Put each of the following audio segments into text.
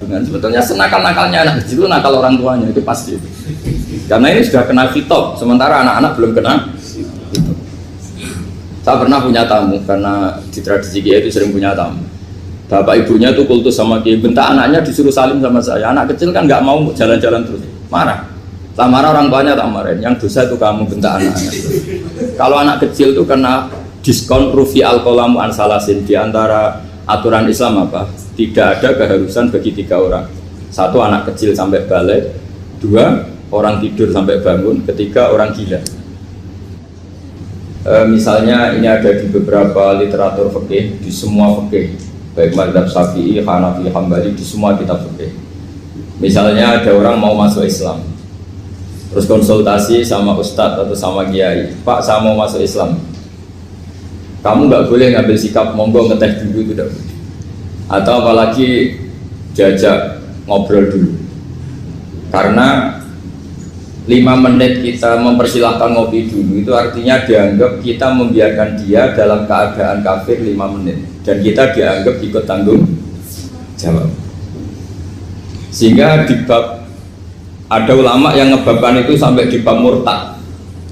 Dengan sebetulnya senakal-nakalnya anak kecil itu nakal orang tuanya itu pasti. Karena ini sudah kena fitop, sementara anak-anak belum kena. Saya pernah punya tamu karena di tradisi Kiai itu sering punya tamu. Bapak ibunya itu kultus sama Kiai, bentak anaknya disuruh salim sama saya. Anak kecil kan nggak mau jalan-jalan terus, marah. Tak marah orang tuanya tak marahin. Yang dosa itu kamu bentak anaknya. Kalau anak kecil itu kena diskon rufi al-qalamu an salasin. Di antara aturan Islam apa? Tidak ada keharusan bagi 3 orang. 1 anak kecil sampai balik, 2 orang tidur sampai bangun, 3 orang gila. Misalnya ini ada di beberapa literatur fikih, di semua fikih, baik mazhab Syafi'i, Hanafi, Hambali, di semua kitab fikih. Misalnya ada orang mau masuk Islam, terus konsultasi sama ustadz atau sama kiai, Pak saya mau masuk Islam, kamu nggak boleh ngambil sikap monggo ngeteh dulu, itu tidak boleh. Atau apalagi diajak ngobrol dulu, karena 5 menit kita mempersilahkan ngopi dulu itu artinya dianggap kita membiarkan dia dalam keadaan kafir 5 menit dan kita dianggap ikut tanggung jawab. Sehingga di bab ada ulama yang ngebabkan itu sampai di bab murtad.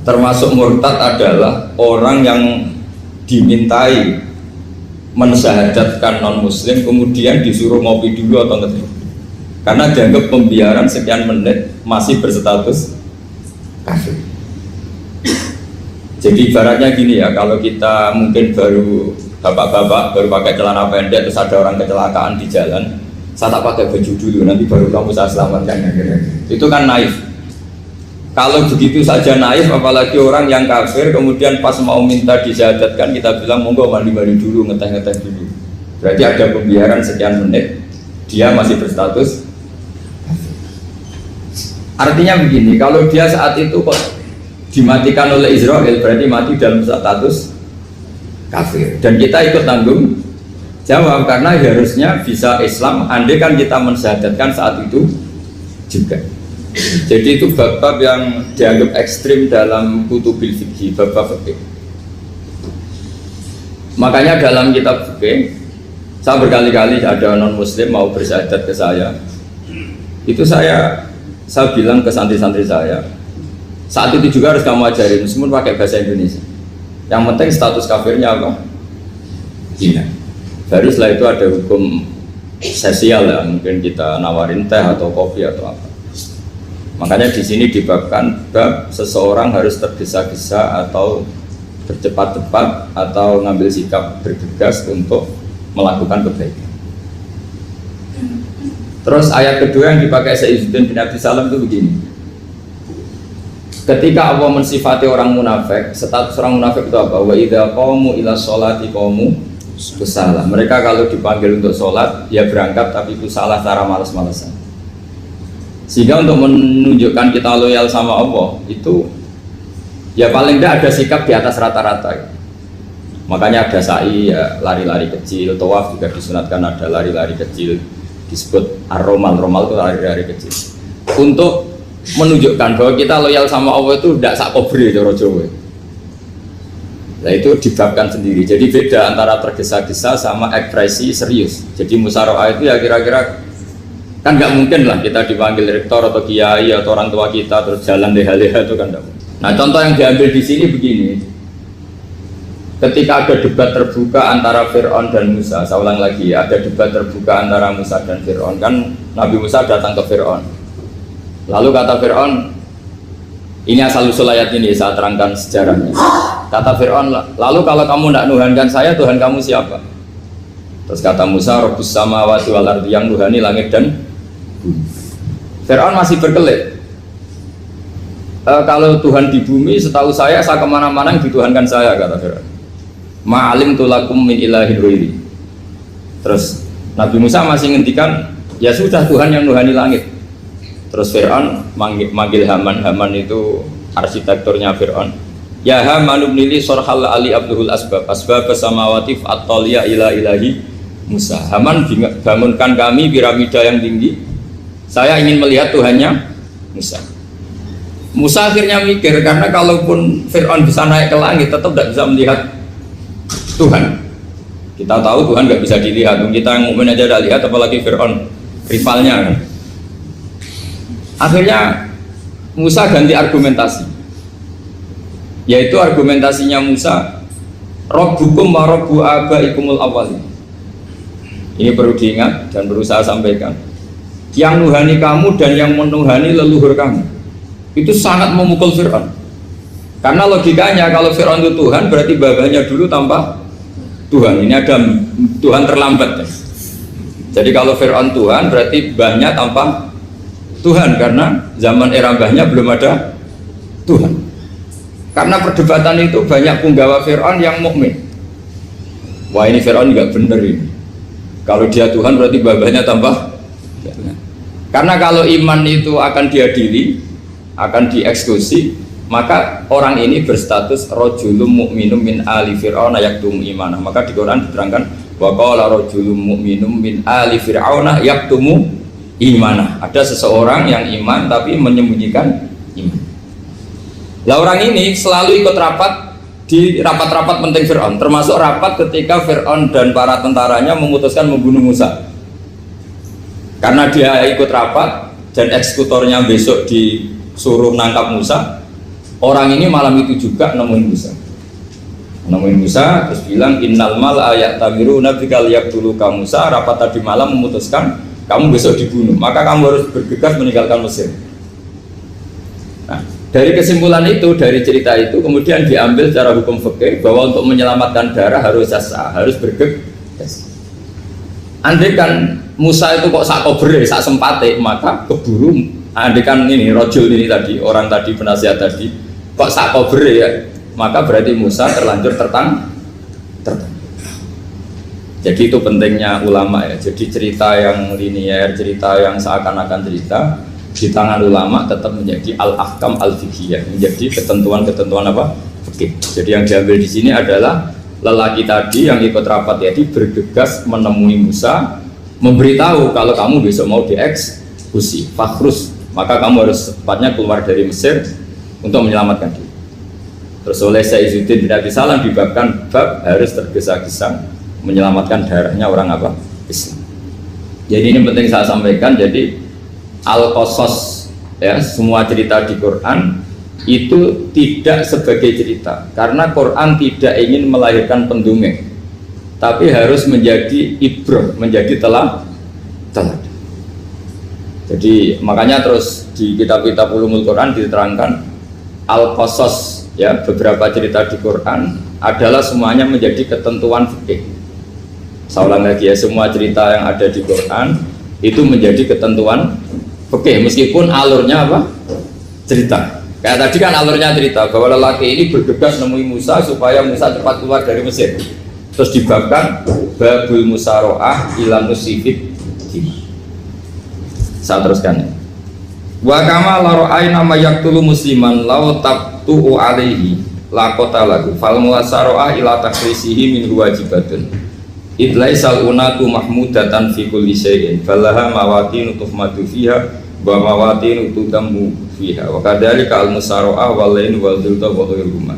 Termasuk murtad adalah orang yang dimintai mensyahadatkan non muslim kemudian disuruh ngopi dulu atau ngeteh, karena dianggap pembiaran sekian menit masih berstatus kafir. Jadi ibaratnya gini ya, kalau kita mungkin baru bapak-bapak baru pakai celana pendek terus ada orang kecelakaan di jalan, saya tak pakai baju dulu nanti baru kamu saya selamatkan, itu kan naif. Kalau begitu saja naif, apalagi orang yang kafir kemudian pas mau minta disyahadatkan kita bilang monggo mandi-mandi dulu, ngeteh-ngeteh dulu, berarti ada pembiaran sekian menit, dia masih berstatus. Artinya begini, kalau dia saat itu kok dimatikan oleh Israel berarti mati dalam status kafir dan kita ikut tanggung jawab karena harusnya bisa Islam andai kan kita mensyahadatkan saat itu juga. Jadi itu bab-bab yang dianggap ekstrim dalam kutubil fikih, bab-bab fikih. Makanya dalam kitab fikih saya berkali-kali ada non muslim mau bersyahadat ke saya, itu saya bilang ke santri-santri saya, saat itu juga harus kamu ajarin meskipun pakai bahasa Indonesia, yang penting status kafirnya apa? Iya. Baru setelah itu ada hukum sosial ya, mungkin kita nawarin teh atau kopi atau apa. Makanya di sini dibabkan bab seseorang harus tergesa-gesa atau bercepat-cepat atau ngambil sikap bergegas untuk melakukan kebaikan. Terus ayat kedua yang dipakai Sayyidina bin Abi Salam itu begini. Ketika Allah mensifati orang munafik, status orang munafik itu apa? Wa idza qamu ila sholati qamu kusala. Mereka kalau dipanggil untuk sholat, ya berangkat tapi kusala cara malas-malasan. Sehingga untuk menunjukkan kita loyal sama Allah itu ya paling tidak ada sikap di atas rata-rata. Makanya ada sa'i ya, lari-lari kecil, tawaf juga disunatkan ada lari-lari kecil, disebut ar-romal, romal itu lari-lari kecil. Untuk menunjukkan bahwa kita loyal sama Allah itu tidak sak kobre cara Jawa. Nah itu dibabkan sendiri. Jadi beda antara tergesa-gesa sama ekspresi serius. Jadi musyawarah itu ya kira-kira kan nggak mungkin lah kita dipanggil rektor atau kiai atau orang tua kita terus jalan leha-leha, itu kan nggak mungkin. Nah contoh yang diambil di sini begini. Ketika ada debat terbuka antara Fir'aun dan Musa, saya ulang lagi ya, ada debat terbuka antara Musa dan Fir'aun, kan Nabi Musa datang ke Fir'aun. Lalu kata Fir'aun, ini asal-usul ayat ini saya terangkan sejarahnya. Kata Fir'aun, lalu kalau kamu tidak nuhankan saya, Tuhan kamu siapa? Terus kata Musa, Rabbus samawati wal ardi, yang nuhani langit dan bumi. Fir'aun masih berkelit. Kalau Tuhan di bumi, setahu saya kemana-mana yang dituhankan saya, kata Fir'aun. Ma'alim tulakum min ilahin ghairi. Terus Nabi Musa masih ngendikan, ya sudah Tuhan yang nuhani langit. Terus Fir'aun manggil Haman. Haman itu arsitekturnya Fir'aun. Ya Haman ibnili sorhal ali abduhul asbab samawati fa'attaliya ila ilahi Musa. Haman bangunkan kami piramida yang tinggi, saya ingin melihat Tuhannya Musa. Musa akhirnya mikir, karena kalaupun Fir'aun bisa naik ke langit tetap tidak bisa melihat Tuhan. Kita tahu Tuhan nggak bisa dilihat, kita yang mukmin aja udah lihat, apalagi Fir'aun. rivalnya kan. Akhirnya Musa ganti argumentasi, yaitu argumentasinya Musa, Rabbukum wa Rabbu abaikumul awwalin. Ini perlu diingat dan perlu saya sampaikan. Yang nuhani kamu dan yang menuhani leluhur kamu itu sangat memukul Fir'aun. Karena logikanya kalau Fir'aun itu Tuhan berarti babanya dulu tanpa Tuhan. Ini ada Tuhan terlambat. Jadi kalau Fir'aun Tuhan berarti mbahnya tanpa Tuhan, karena zaman era mbahnya belum ada Tuhan. Karena perdebatan itu banyak punggawa Fir'aun yang mukmin. Wah, ini Fir'aun nggak bener ini. Kalau dia Tuhan berarti babanya tanpa. Karena kalau iman itu akan diadili, akan dieksekusi, maka orang ini berstatus rajulun mu'minum min ali fir'auna yaktumu imanah. Maka di Quran diterangkan wa qala rajulun mu'minum min ali fir'auna yaktumu imanah. Ada seseorang yang iman tapi menyembunyikan iman. Lah orang ini selalu ikut rapat di rapat-rapat penting Fir'aun, termasuk rapat ketika Fir'aun dan para tentaranya memutuskan membunuh Musa. Karena dia ikut rapat dan eksekutornya besok disuruh nangkap Musa, orang ini malam itu juga nemuin Musa terus bilang innal mal ayat tabiru nabikal yaqtulu ka Musa. Rapat tadi malam memutuskan kamu besok dibunuh, maka kamu harus bergegas meninggalkan Mesir. Nah, dari kesimpulan itu, dari cerita itu kemudian diambil secara hukum fikih bahwa untuk menyelamatkan darah harus jasa, harus bergegas. Andai kan Musa itu kok sak kobre, sak sempate, maka keburu. Andai kan ini rojul ini tadi, orang tadi penasihat tadi, kok sak kobre ya, maka berarti Musa terlanjur tertang. Jadi itu pentingnya ulama ya. Jadi cerita yang linier, cerita yang seakan-akan cerita di tangan ulama tetap menjadi al-ahkam al-fiqhiyah, menjadi ketentuan-ketentuan apa? Fikih. Jadi yang diambil di sini adalah lelaki tadi yang ikut rapat tadi bergegas menemui Musa, memberitahu kalau kamu besok mau dieksekusi, fakhrus, maka kamu harus secepatnya keluar dari Mesir untuk menyelamatkan diri. Terus oleh Saizuddin bin Abi Salam dibabkan bab harus tergesa-gesa menyelamatkan darahnya orang apa? Islam. Jadi ini penting saya sampaikan. Jadi al-qasas ya, semua cerita di Quran itu tidak sebagai cerita, karena Quran tidak ingin melahirkan pendongeng, tapi harus menjadi ibrah, menjadi teladan. Jadi makanya terus di kitab-kitab ulumul Quran diterangkan al-qasas ya, beberapa cerita di Quran adalah semuanya menjadi ketentuan fikih. Saya ulang lagi ya, semua cerita yang ada di Quran itu menjadi ketentuan fikih, meskipun alurnya apa? Cerita. Kayak tadi kan alurnya cerita bahwa lelaki ini bergegas nemui Musa supaya Musa cepat keluar dari Mesir. Terus dibabkan babul musaroah ila musifid. Saya teruskan ya. Wa kama la ra'ayna ma yaqtulu musliman law tabtu'u alaihi la qatalahu fal musaroah ila takrisihi min wajibatun. Idlaisal unatu mahmudatan fi kulli syai'in falaha mawatin tuhmadu fiha wa mawatin tudamu fiha wa kadzalika al musara'a wal lain wal dhulta wa ghairuhuma.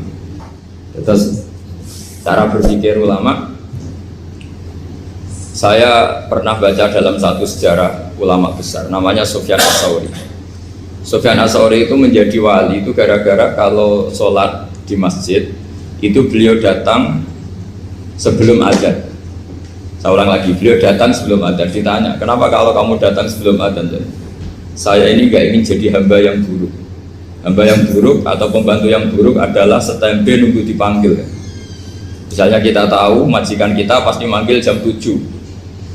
Terus cara berpikir ulama, saya pernah baca dalam satu sejarah ulama besar namanya Sufyan Ats-Tsauri. Sufyan Ats-Tsauri itu menjadi wali itu gara-gara kalau sholat di masjid itu beliau datang sebelum adzan. Saya ulang lagi, beliau datang sebelum adzan. Ditanya, kenapa kalau kamu datang sebelum adzan? Saya ini gak ingin jadi hamba yang buruk. Hamba yang buruk atau pembantu yang buruk adalah setempe nunggu dipanggil. Misalnya kita tahu majikan kita pasti manggil jam 7,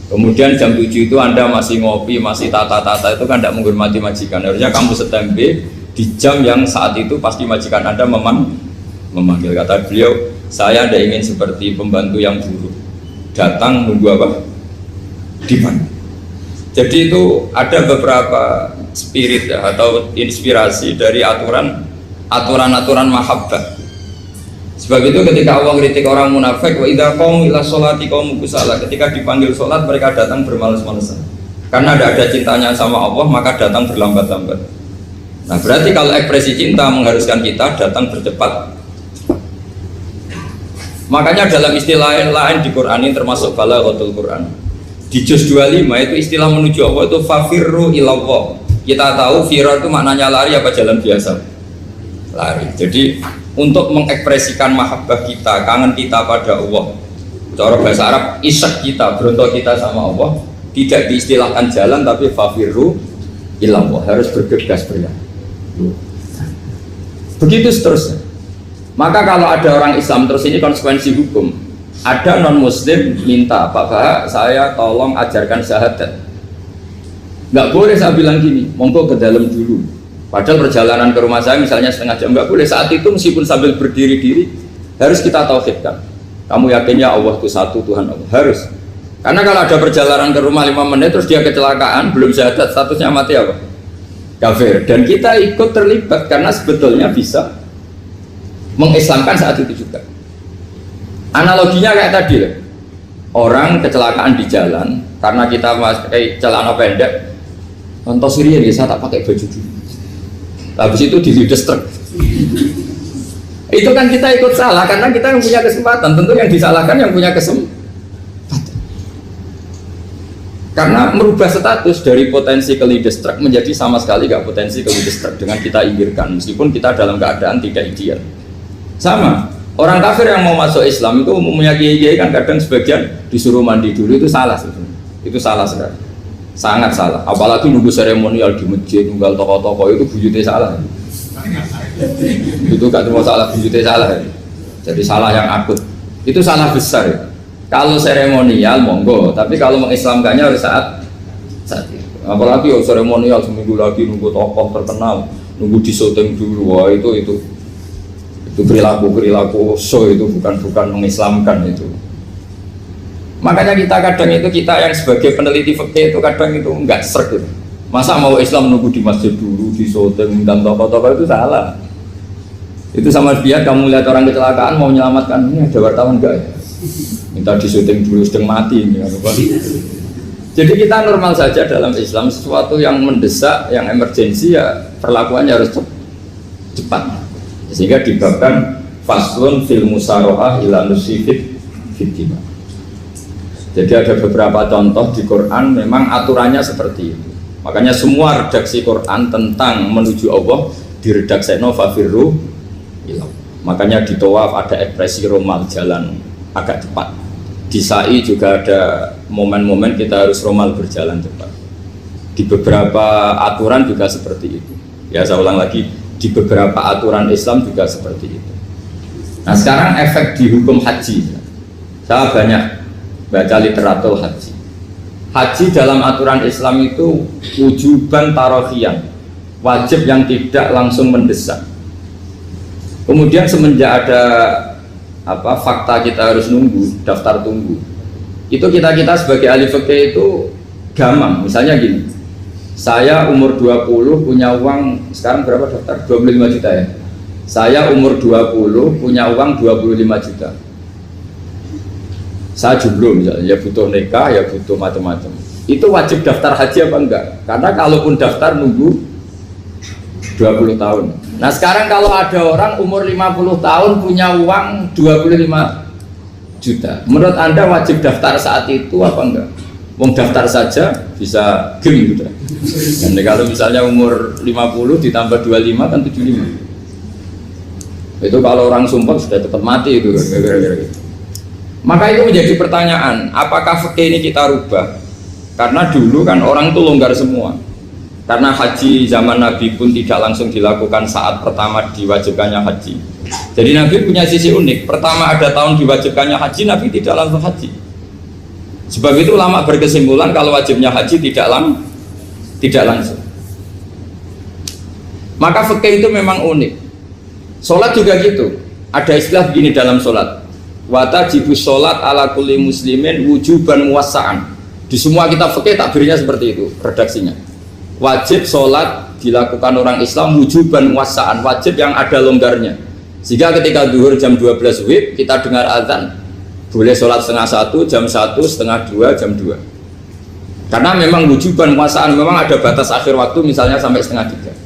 kemudian jam 7 itu Anda masih ngopi, masih tata-tata, itu kan tidak menghormati majikan. Harusnya kamu setempe di jam yang saat itu pasti majikan Anda memanggil. Kata beliau, saya tidak ingin seperti pembantu yang buruk, datang nunggu apa? Dipanggil. Jadi itu ada beberapa spirit ya, atau inspirasi dari aturan-aturan mahabbah. Sebab itu ketika Allah kritik orang munafik, wa idza qamu ila sholati qamu kusala, ketika dipanggil sholat mereka datang bermalas-malasan. Karena ada cintanya sama Allah, maka datang berlambat-lambat. Nah, berarti kalau ekspresi cinta mengharuskan kita datang bercepat. Makanya dalam istilah lain di Quran ini termasuk balaghatul Quran. Di juz 25 itu istilah menuju Allah itu fafirru ilallah. Kita tahu firar itu maknanya lari apa jalan biasa? Lari. Jadi untuk mengekspresikan mahabbah kita, kangen kita pada Allah, cara bahasa Arab isak kita, berontok kita sama Allah, tidak diistilahkan jalan tapi fafirru ilallah, harus bergegas berlari. Begitu seterusnya. Maka kalau ada orang Islam, terus ini konsekuensi hukum, ada non muslim minta, Pak Baha, saya tolong ajarkan syahadat. Nggak boleh saya bilang gini, monggo ke dalam dulu. Padahal perjalanan ke rumah saya misalnya setengah jam, nggak boleh. Saat itu meskipun sambil berdiri-diri harus kita tauhidkan. Kamu yakinnya Allah itu satu, Tuhan Allah, harus. Karena kalau ada perjalanan ke rumah 5 menit terus dia kecelakaan, belum syahadat, statusnya mati apa? Kafir. Dan kita ikut terlibat karena sebetulnya bisa mengislamkan saat itu juga. Analoginya kayak tadi lah. Orang kecelakaan di jalan karena kita pakai celana pendek, contoh Syria ya, saya tak pakai baju dulu. Habis itu diludes truk. Itu kan kita ikut salah karena kita yang punya kesempatan. Tentu yang disalahkan yang punya kesempatan. Karena merubah status dari potensi kelides truk menjadi sama sekali gak potensi kelides truk dengan kita inggirkan, meskipun kita dalam keadaan tidak ideal. Sama, orang kafir yang mau masuk Islam itu umumnya kiai-kiai kan kadang sebagian disuruh mandi dulu, itu salah sebenarnya. Itu salah sekali, sangat salah. Apalagi nunggu seremonial di masjid, nunggal toko-toko, itu bujutnya salah. Itu gak cuma salah, bujutnya salah. Jadi salah yang akut, itu salah besar ya. Kalau seremonial monggo, tapi kalau mengislamkannya harus saat itu. Apalagi seremonial seminggu lagi nunggu tokoh terkenal, nunggu di syuting dulu, wah itu perilaku so, itu bukan mengislamkan itu. Makanya kita yang sebagai peneliti fikih itu kadang itu enggak serg gitu. Masa mau Islam nunggu di masjid dulu, di syuting dan tokoh-tokoh, itu salah. Itu sama dia kamu lihat orang kecelakaan mau menyelamatkan, ini ada wartawan enggak ya? Minta di syuting dulu sedang mati ini. Jadi kita normal saja dalam Islam, sesuatu yang mendesak, yang emergensi ya perlakuannya harus cepat. Sehingga dibabkan faslun fil musarohah ila nusifid fitima. Jadi ada beberapa contoh di Quran memang aturannya seperti itu. Makanya semua redaksi Quran tentang menuju Allah diredakseno fafirru ilallah. Makanya di tawaf ada ekspresi romal, jalan agak cepat. Di sa'i juga ada momen-momen kita harus romal, berjalan cepat. Di beberapa aturan juga seperti itu. Ya saya ulang lagi, di beberapa aturan Islam juga seperti itu. Nah sekarang efek di hukum haji, saya banyak baca literatur haji. Haji dalam aturan Islam itu wujuban tarohian, wajib yang tidak langsung mendesak. Kemudian semenjak ada fakta kita harus nunggu, daftar tunggu, itu kita sebagai ahli fikih itu gamang. Misalnya gini, saya umur 20 punya uang, sekarang berapa daftar? 25 juta ya. Saya umur 20 punya uang 25 juta. Saya jomblo misalnya, ya butuh nikah, ya butuh macam-macam. Itu wajib daftar haji apa enggak? Karena kalaupun daftar nunggu 20 tahun. Nah sekarang kalau ada orang umur 50 tahun punya uang 25 juta, menurut Anda wajib daftar saat itu apa enggak? Wong daftar saja bisa game gitu. Dan kalau misalnya umur 50 ditambah 25 kan 75. Itu kalau orang sumpah sudah tetap mati itu gara-gara gitu. Maka itu menjadi pertanyaan, apakah fikih ini kita rubah? Karena dulu kan orang itu longgar semua. Karena haji zaman Nabi pun tidak langsung dilakukan saat pertama diwajibkannya haji. Jadi Nabi punya sisi unik. Pertama ada tahun diwajibkannya haji, Nabi tidak langsung haji. Sebab itu ulama berkesimpulan kalau wajibnya haji tidak langsung. Maka fikih itu memang unik. Sholat juga gitu. Ada istilah begini dalam sholat. Watajibu sholat ala kulli muslimin wujuban muwassa'an. Di semua kitab fikih takbirnya seperti itu redaksinya. Wajib sholat dilakukan orang Islam wujuban muwassa'an, wajib yang ada longgarnya. Sehingga ketika zuhur jam 12 WIB kita dengar azan, boleh sholat setengah 1, jam 1, setengah 2, jam 2. Karena memang wujuban muwassa'an, memang ada batas akhir waktu misalnya sampai setengah 3.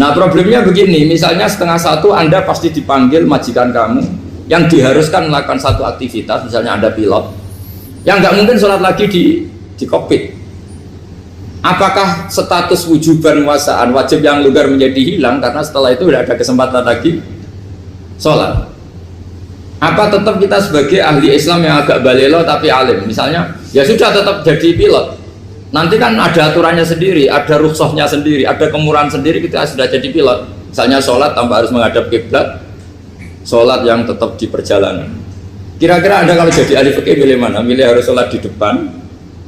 Nah problemnya begini, misalnya setengah 1 Anda pasti dipanggil majikan kamu yang diharuskan melakukan satu aktivitas, misalnya Anda pilot, Yang nggak mungkin sholat lagi di kokpit. Apakah status wujuban wasaan wajib yang lugar menjadi hilang karena setelah itu tidak ada kesempatan lagi sholat? Apa tetap kita sebagai ahli Islam yang agak balelo tapi alim, misalnya ya sudah tetap jadi pilot, nanti kan ada aturannya sendiri, ada rukhsahnya sendiri, ada kemurahan sendiri, kita sudah jadi pilot, misalnya sholat tanpa harus menghadap kiblat, sholat yang tetap di perjalanan. Kira-kira Anda kalau jadi ahli fikih milih mana? Milih harus sholat di depan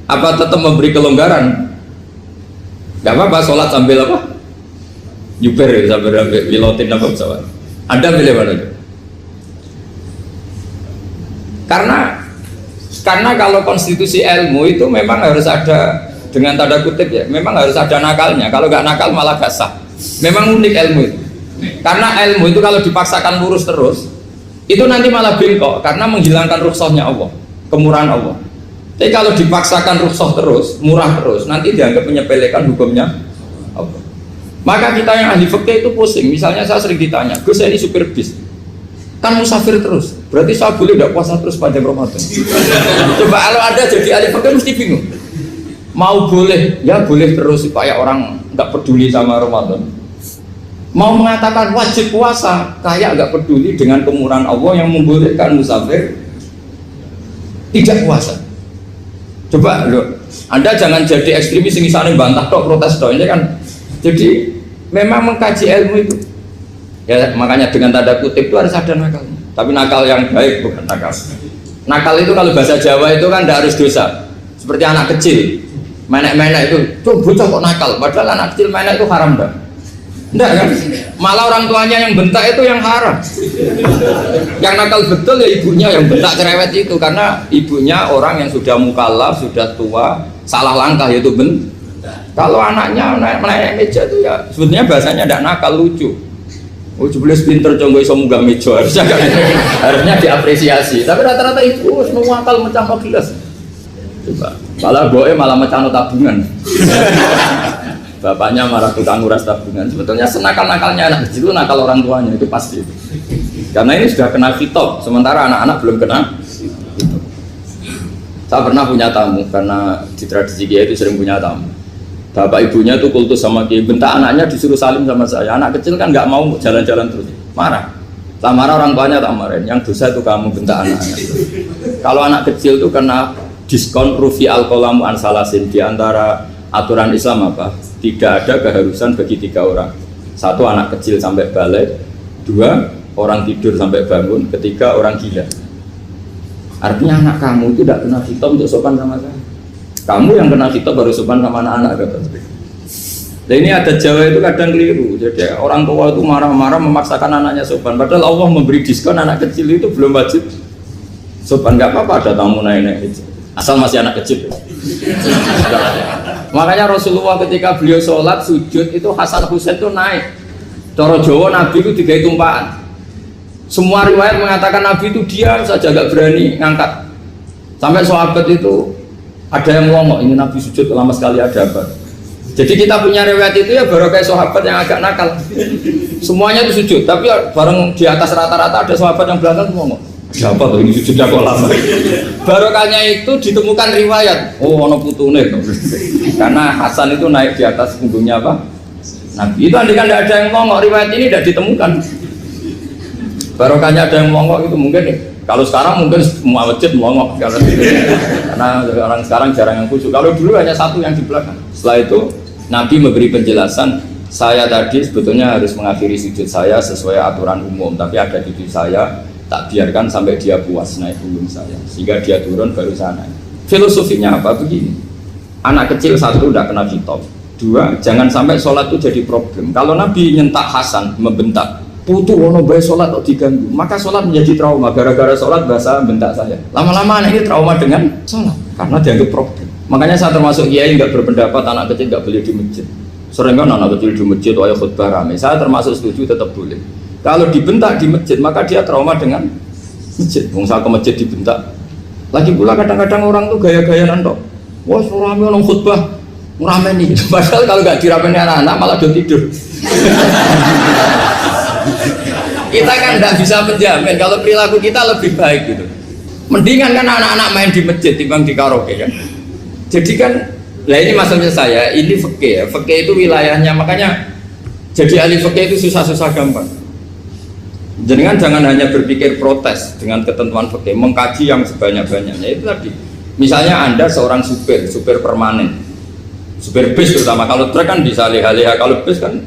apa tetap memberi kelonggaran? Gak apa-apa sholat sambil apa? Nyuper ya, sambil pilotin apa pesawat. Anda pilih mana? Karena kalau konstitusi ilmu itu memang harus ada, dengan tanda kutip ya, memang harus ada nakalnya. Kalau nggak nakal malah gak sah. Memang unik ilmu itu. Karena ilmu itu kalau dipaksakan lurus terus, itu nanti malah bengkok karena menghilangkan rukhsahnya Allah, kemurahan Allah. Tapi kalau dipaksakan rukhsah terus, murah terus, nanti dianggap menyepelekan hukumnya Allah. Maka kita yang ahli fikih itu pusing. Misalnya saya sering ditanya, Gus saya ini supir bis, kan musafir terus, berarti saya boleh tidak puasa terus pada Ramadan? Coba kalau ada jadi ahli fikih mesti bingung. Mau boleh, ya boleh terus supaya orang nggak peduli sama Ramadan. Mau mengatakan wajib puasa, kayak nggak peduli dengan kemurahan Allah yang membolehkan musafir tidak puasa. Coba loh, Anda jangan jadi ekstremis yang misalnya bantah tok, protes tok, ini kan. Jadi memang mengkaji ilmu itu ya, makanya dengan tanda kutip itu harus ada nakal, tapi nakal yang baik, bukan nakal. Nakal itu kalau bahasa Jawa itu kan tidak harus dosa, seperti anak kecil menek-menek itu, tuh bocah kok nakal, padahal anak kecil menek itu haram dah. Enggak kan? Malah orang tuanya yang bentak itu yang haram. Yang nakal betul ya ibunya yang bentak cerewet itu, karena ibunya orang yang sudah mukallaf, sudah tua, salah langkah yaitu bentak. Kalau anaknya naik meja itu ya sebetulnya bahasanya tidak nakal, lucu. Oh jebles pinter conggo iso munggah meja, harusnya diapresiasi. Tapi rata-rata ibu semua akal mecah gelas. Coba, malah boe malah mecah tabungan. Bapaknya marah tukang nguras tabungan. Sebetulnya senakal-nakalnya anak kecil itu nakal orang tuanya, itu pasti. Karena ini sudah kena fitop, sementara anak-anak belum kena fitop. Saya pernah punya tamu, karena di tradisi Kiai itu sering punya tamu. Bapak ibunya itu kultus sama Kiai, bentak anaknya disuruh salim sama saya. Anak kecil kan nggak mau jalan-jalan terus, marah. Tak marah orang tuanya tak marahin, yang dosa itu kamu bentak anaknya. Kalau anak kecil itu kena diskon rufi al-qalamu an salasin, di antara aturan Islam apa? Tidak ada keharusan bagi 3 orang. 1 anak kecil sampai balik, 2 orang tidur sampai bangun, 3 orang gila. Artinya anak kamu itu tidak kena khitab untuk sopan sama saya. Kamu yang kena khitab baru sopan sama anak-anak kata. Nah ini ada Jawa itu kadang keliru. Jadi orang tua itu marah-marah memaksakan anaknya sopan. Padahal Allah memberi diskon anak kecil itu belum wajib sopan. Nggak apa-apa ada tamu naik-naik asal masih anak kecil. Makanya Rasulullah ketika beliau sholat sujud itu Hasan Husain itu naik. Cara Jawa Nabi itu digawe tumpahan. Semua riwayat mengatakan Nabi itu diam saja, gak berani ngangkat. Sampai sahabat itu ada yang ngomong, ini Nabi sujud lama sekali ada apa? Jadi kita punya riwayat itu ya baru kayak sahabat yang agak nakal. Semuanya itu sujud, tapi bareng di atas rata-rata ada sahabat yang belakang ngomong, ada apa tuh ini sujudnya kok lama? Barokahnya itu ditemukan riwayat, oh ono putune. Karena Hasan itu naik di atas punggungnya apa? Nabi. Itu andai kan tidak ada yang ngomong, riwayat ini tidak ditemukan. Barokahnya ada yang ngomong itu mungkin. Kalau sekarang mungkin semua masjid melongok karena orang sekarang jarang yang khusyuk. Kalau dulu hanya satu yang di belakang. Setelah itu Nabi memberi penjelasan, saya tadi sebetulnya harus mengakhiri sujud saya sesuai aturan umum, tapi ada cucu saya tak biarkan sampai dia puas naik punggung saya, sehingga dia turun baru saya naik. Filosofinya apa? Begini, anak kecil 1 tidak kena khitab, 2 jangan sampai sholat itu jadi problem. Kalau Nabi nyentak Hasan, membentak putu wono bae sholat kok diganggu, maka sholat menjadi trauma. Gara-gara sholat bahasa bentak saya, lama-lama anak ini trauma dengan sholat karena dianggap problem. Makanya saya termasuk kiai nggak berpendapat anak kecil nggak boleh di masjid. Sering kan anak kecil di masjid ayo khutbah rame, saya termasuk setuju tetap boleh. Kalau dibentak di masjid maka dia trauma dengan masjid. Saya ke masjid dibentak. Lagi pula kadang-kadang orang tuh gaya-gayaan tok, wah rame orang khutbah rame nih, padahal kalau nggak diramein anak-anak malah udah tidur. Kita kan tidak bisa menjamin kalau perilaku kita lebih baik gitu. Mendingan kan anak-anak main di masjid timbang di karaoke kan. Jadi kan, lah ini maksudnya saya, ini fikih ya. Fikih itu wilayahnya, makanya jadi ahli fikih itu susah-susah gampang. Jangan hanya berpikir protes dengan ketentuan fikih, mengkaji yang sebanyak-banyaknya itu tadi. Misalnya Anda seorang supir permanen, supir bis terutama, kalau truk kan bisa leha-leha, kalau bis kan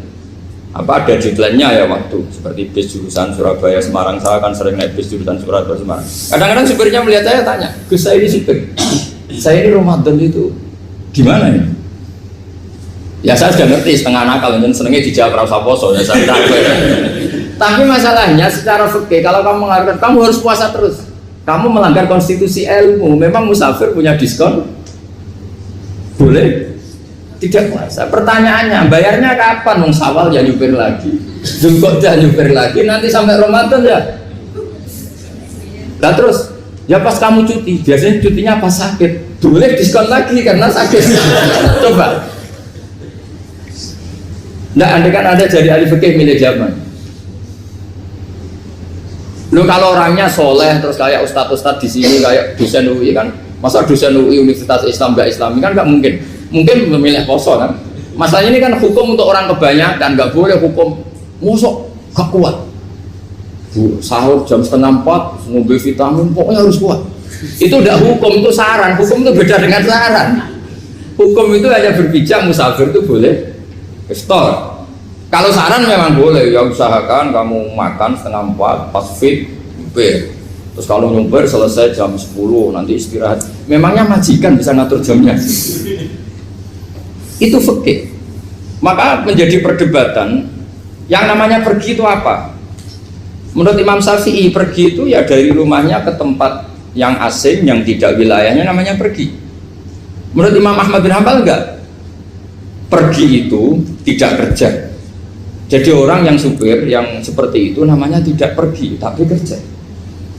apa ada deadline-nya ya waktu, seperti bis jurusan Surabaya Semarang, saya kan sering naik bis jurusan Surabaya Semarang. Kadang-kadang supirnya melihat saya tanya, Gus saya ini supir, saya ini Ramadan itu gimana ya? Ya saya sudah ngerti setengah nakal, dan senengnya dijawab rasa poso ya saya tahu. Tapi masalahnya secara fikih kalau kamu mengharapkan kamu harus puasa terus, kamu melanggar konstitusi ilmu. Memang musafir punya diskon? Boleh tidak puasa. Pertanyaannya, bayarnya kapan? Wong Syawal ya nyupir lagi, Dzulqa'dah nyupir lagi, nanti sampai Ramadan ya. Nah terus, ya pas kamu cuti, biasanya cutinya pas sakit, boleh diskon lagi karena sakit. Coba. Nah, andai kan Anda jadi ahli fikih milih zaman. Lo kalau orangnya soleh terus kayak ustadz di sini kayak dosen UI kan, masa dosen UI Universitas Islam nggak Islami kan nggak mungkin. Mungkin memilih poso kan. Masalahnya ini kan hukum untuk orang kebanyakan, nggak boleh hukum musuh gak kuat. Sahur jam 3:30 ngombe vitamin pokoknya harus kuat. Itu udah hukum, itu saran. Hukum itu beda dengan saran. Hukum itu hanya berpijak musafir itu boleh store. Kalau saran memang boleh, ya usahakan kamu makan 3:30 pas fit, nyumpir. Terus kalau nyumpir selesai jam 10 nanti istirahat. Memangnya majikan bisa ngatur jamnya? Itu fikih. Maka menjadi perdebatan yang namanya pergi itu apa? Menurut Imam Syafi'i pergi itu ya dari rumahnya ke tempat yang asing yang tidak wilayahnya namanya pergi. Menurut Imam Ahmad bin Hanbal enggak. Pergi itu tidak kerja. Jadi orang yang supir yang seperti itu namanya tidak pergi tapi kerja.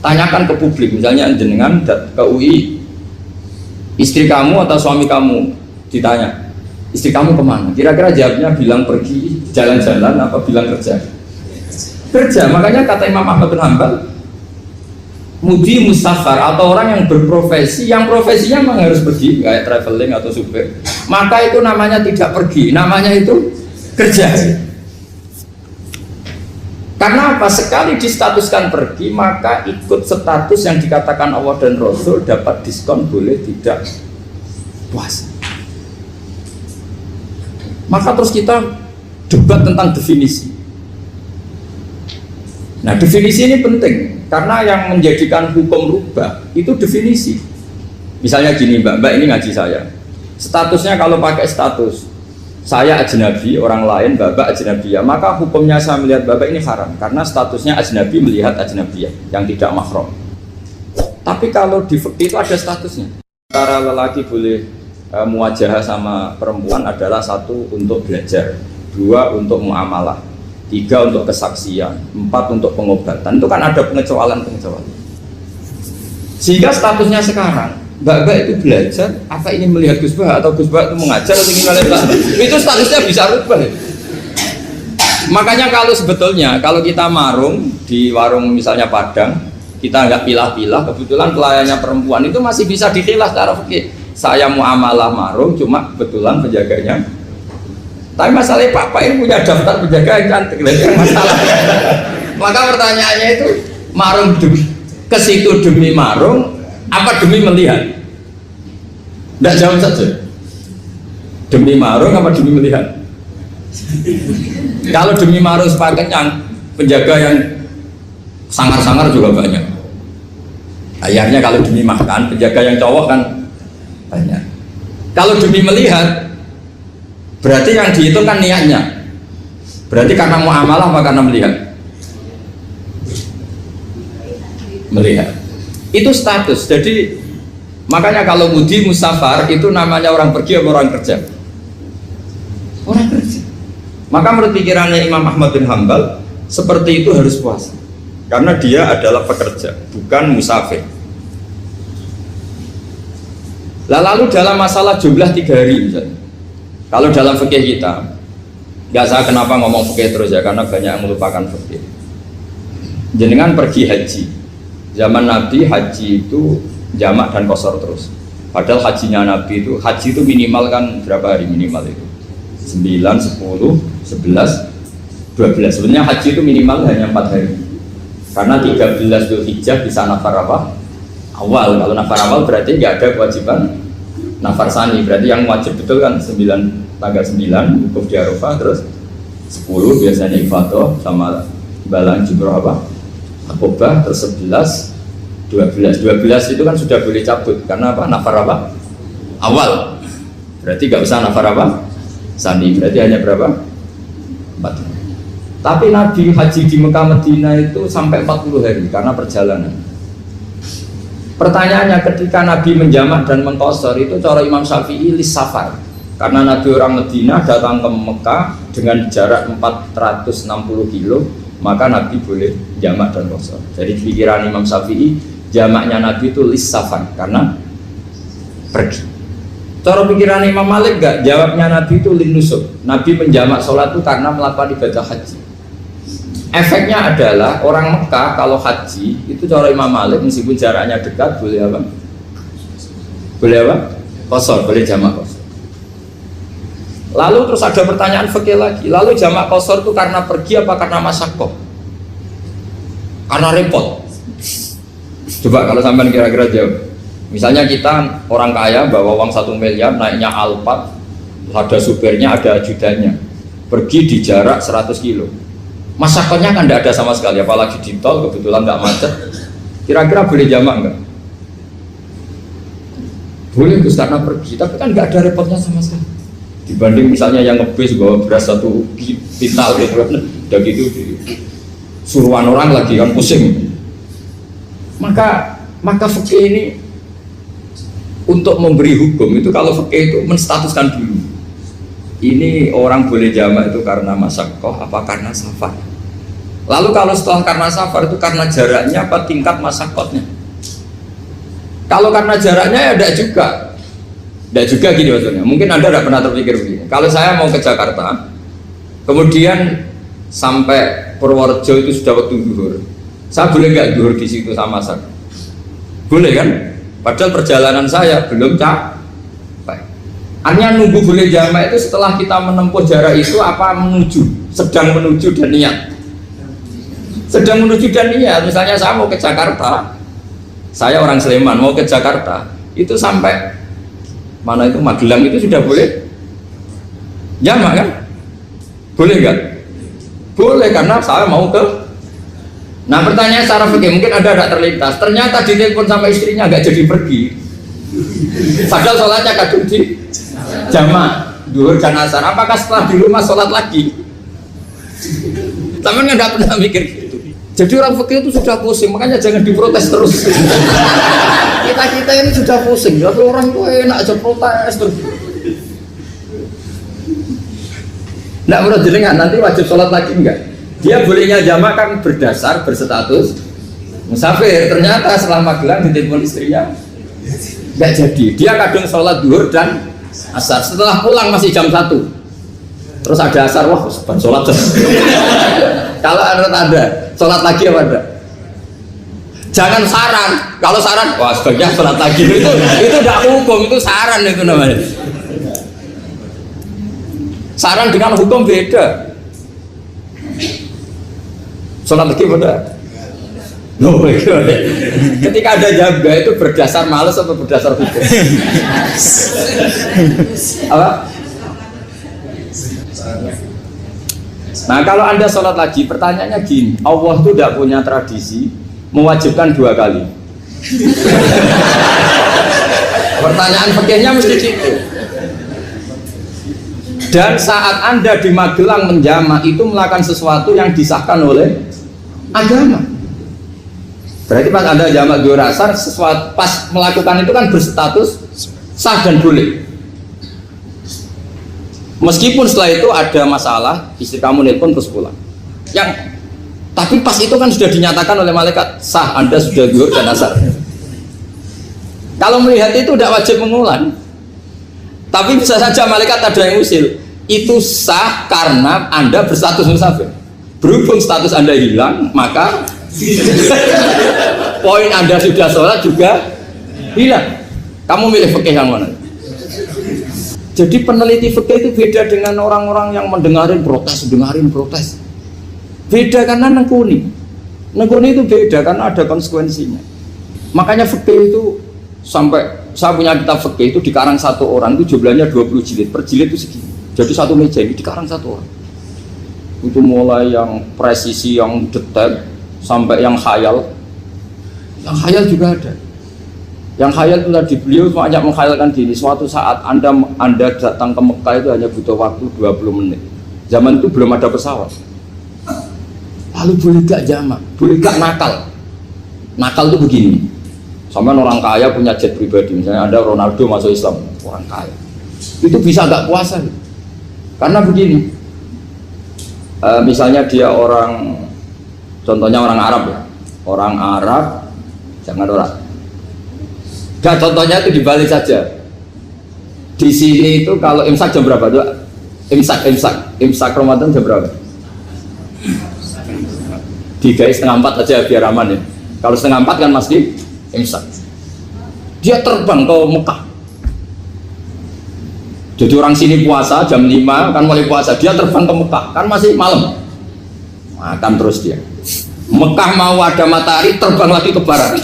Tanyakan ke publik, misalnya jenengan ke UI, istri kamu atau suami kamu ditanya, istri kamu kemana? Kira-kira jawabnya bilang pergi jalan-jalan apa bilang kerja? Kerja. Makanya kata Imam Ahmad bin Hanbal, mudi mustafar atau orang yang berprofesi, yang profesinya memang harus pergi, kayak traveling atau supir, maka itu namanya tidak pergi, namanya itu kerja. Karena apa? Sekali distatuskan pergi, maka ikut status yang dikatakan Allah dan Rasul, dapat diskon, boleh tidak puasa. Maka terus kita debat tentang definisi. Nah, definisi ini penting karena yang menjadikan hukum rubah itu definisi. Misalnya gini, Mbak ini ngaji saya. Statusnya kalau pakai status saya ajnabi, orang lain Bapak ajnabiyah, maka hukumnya saya melihat Bapak ini haram karena statusnya ajnabi melihat ajnabiyah yang tidak mahram. Tapi kalau di fikih itu ada statusnya. Antara lelaki boleh muwajahah sama perempuan adalah satu untuk belajar, dua untuk muamalah, tiga untuk kesaksian, empat untuk pengobatan. Itu kan ada pengecualian. Sehingga statusnya sekarang Mbak itu belajar, apa ini melihat Gus Bah atau Gus Bah itu mengajar atau gimana? Itu statusnya bisa rubah. Makanya kalau sebetulnya kalau kita marung di warung misalnya Padang, kita nggak pilah-pilah, kebetulan pelayannya perempuan itu masih bisa dikilah secara fikih. Saya muamalah marung, cuma kebetulan penjaganya. Tapi masalahnya Pak ini punya daftar penjaga yang cantik, yang masalah. Maka pertanyaannya itu marung ke situ demi marung, apa demi melihat? Tidak jawab saja. Demi marung apa demi melihat? Kalau demi marung supaya kenyang, penjaga yang sangar-sangar juga banyak. Akhirnya kalau demi makan, penjaga yang cowok kan banyak. Kalau demi melihat, berarti yang dihitung kan niatnya. Berarti karena muamalah apa karena melihat? Melihat. Itu status. Jadi makanya kalau mudi musafar itu namanya orang pergi atau orang kerja? Orang kerja. Maka menurut pikirannya Imam Ahmad bin Hanbal seperti itu harus puasa karena dia adalah pekerja bukan musafir. Lalu dalam masalah jumlah 3 hari misalnya, kalau dalam fikih kita, nggak saya kenapa ngomong fikih terus ya karena banyak yang melupakan fikih. Jenengan pergi haji Zaman Nabi haji itu jamak dan qasar terus. Padahal hajinya Nabi itu, haji itu minimal kan berapa hari minimal itu? 9, 10, 11, 12. Sebenarnya haji itu minimal hanya 4 hari. Karena 13 Dzulhijjah bisa nafar apa? Awal. Kalau nafar awal berarti nggak ada kewajiban nafar sani. Berarti yang wajib betul kan tanggal 9 wukuf di Arafah, terus 10 biasanya ifadah sama balang jumroh apa? Akobah, terus 11, 12 itu kan sudah boleh cabut karena apa? Nafar apa? Awal. Berarti nggak usah nafar apa? Sani. Berarti hanya berapa? 4. Tapi Nabi haji di Mekah Medina itu sampai 40 hari karena perjalanan. Pertanyaannya, ketika Nabi menjamak dan mengqasar itu cara Imam Syafi'i lis safar. Karena Nabi orang Medina datang ke Mekah dengan jarak 460 kilo, maka Nabi boleh jamak dan qasar. Jadi pikiran Imam Syafi'i, jamaknya Nabi itu lis safar karena pergi. Cara pikiran Imam Malik enggak, jawabnya Nabi itu lin nusuk. Nabi menjamak sholat itu karena melakukan ibadah haji. Efeknya adalah orang Mekah kalau haji itu cara Imam Malik meskipun jaraknya dekat boleh apa? Boleh apa? Qasar, boleh jamak qasar. Lalu terus ada pertanyaan fikih lagi. Lalu jamak qasar itu karena pergi apa karena masyaqqah? Karena repot. Coba kalau sampean kira-kira jawab. Misalnya kita orang kaya bawa uang 1 miliar naiknya Alphard, ada supirnya, ada ajudannya, pergi di jarak 100 kilo. Masyaqqahnya kan tidak ada sama sekali, apalagi di tol kebetulan nggak macet. Kira-kira boleh jamak nggak? Boleh Gus karena pergi, tapi kan nggak ada repotnya sama sekali. Dibanding misalnya yang ngebis bawa beras 1 pintal gitu, udah gitu suruhan orang lagi kan pusing. Maka fikih ini untuk memberi hukum itu, kalau fikih itu menstatuskan dulu. Ini orang boleh jamak itu karena masyaqqah apa karena safar. Lalu kalau setelah karena safar itu karena jaraknya apa tingkat masyaqqahnya. Kalau karena jaraknya ya tidak juga gini maksudnya. Mungkin Anda tidak pernah terpikir begini. Kalau saya mau ke Jakarta, kemudian sampai Purworejo itu sudah waktu zuhur, saya boleh nggak zuhur di situ sama saya? Boleh kan? Padahal perjalanan saya belum capek. Artinya nunggu boleh jamak itu setelah kita menempuh jarak itu apa menuju, sedang menuju dan niat. Sedang menuju dan niat. Misalnya saya mau ke Jakarta, saya orang Sleman mau ke Jakarta, itu sampai mana itu Magelang itu sudah boleh jamak kan? Boleh nggak? Boleh karena saya mau ke. Nah pertanyaan secara fikih mungkin ada tidak terlintas. Ternyata ditelepon sama istrinya nggak jadi pergi. Padahal sholatnya kadung di jamak duhur dan asar. Apakah setelah di rumah sholat lagi? Tapi nggak pernah mikir gitu. Jadi orang fikih itu sudah pusing, makanya jangan diprotes terus. Kita ini sudah pusing. Tapi orang itu enak aja protes terus. Nggak menurut jenengan nanti wajib sholat lagi enggak? Dia bolehnya jamak kan berdasar berstatus musafir. Ternyata setelah Magelang ditelepon istrinya nggak jadi. Dia kadang sholat duhur dan asar. Setelah pulang masih jam 1. Terus ada asar, wah seban sholat terus. Kalau ada sholat lagi apa ada? Jangan saran. Kalau saran, wah sebaiknya sholat lagi. Itu tidak hukum, itu saran itu namanya. Saran dengan hukum beda. Sholat lagi pada no, ketika ada jaga itu berdasar malas atau berdasar hukum? Apa? Nah kalau Anda sholat lagi, pertanyaannya gini, Allah itu tidak punya tradisi mewajibkan 2 kali. Pertanyaan fikihnya mesti gitu. Dan saat Anda di Magelang menjamak itu melakukan sesuatu yang disahkan oleh agama. Berarti pas Anda jamak duhur asar, sesuatu pas melakukan itu kan berstatus sah dan boleh. Meskipun setelah itu ada masalah, istri kamu nelpon terus pulang. Tapi pas itu kan sudah dinyatakan oleh malaikat sah, Anda sudah duhur dan asar. Kalau melihat itu tidak wajib mengulang. Tapi bisa saja malaikat ada yang usil. Itu sah karena Anda berstatus musafir. Berhubung status Anda hilang, maka Poin Anda sudah sholat juga hilang. Kamu milih fikih yang mana? Jadi peneliti fikih itu beda dengan orang-orang yang dengarin protes. Beda karena nengkuni itu beda karena ada konsekuensinya. Makanya fikih itu sampai saya punya kitab fikih itu dikarang satu orang itu jumlahnya 20 jilid, per jilid itu segini. Jadi satu meja ini dikarang satu orang. Itu mulai yang presisi, yang detail sampai yang khayal. Yang khayal juga ada. Yang khayal itu tadi beliau banyak menghayalkan gini, suatu saat Anda datang ke Mekah itu hanya butuh waktu 20 menit. Zaman itu belum ada pesawat. Lalu boleh gak jamak? Boleh gak nakal? Nakal itu begini. Sama orang kaya punya jet pribadi, misalnya ada Ronaldo masuk Islam, orang kaya. Itu bisa gak puasa? Karena begini. Misalnya dia orang, contohnya orang Arab ya. Orang Arab, jangan orang. Nah, contohnya itu dibalik saja. Di sini itu kalau imsak jam berapa tuh? Imsak Ramadan jam berapa? 3:30 aja biar aman ya. Kalau 3:30 kan masih imsak. Dia terbang ke Mekah. Jadi orang sini puasa jam 5 kan mulai puasa, dia terbang ke Mekah kan masih malam. Makan terus dia. Mekah mau ada matahari terbang lagi ke barat.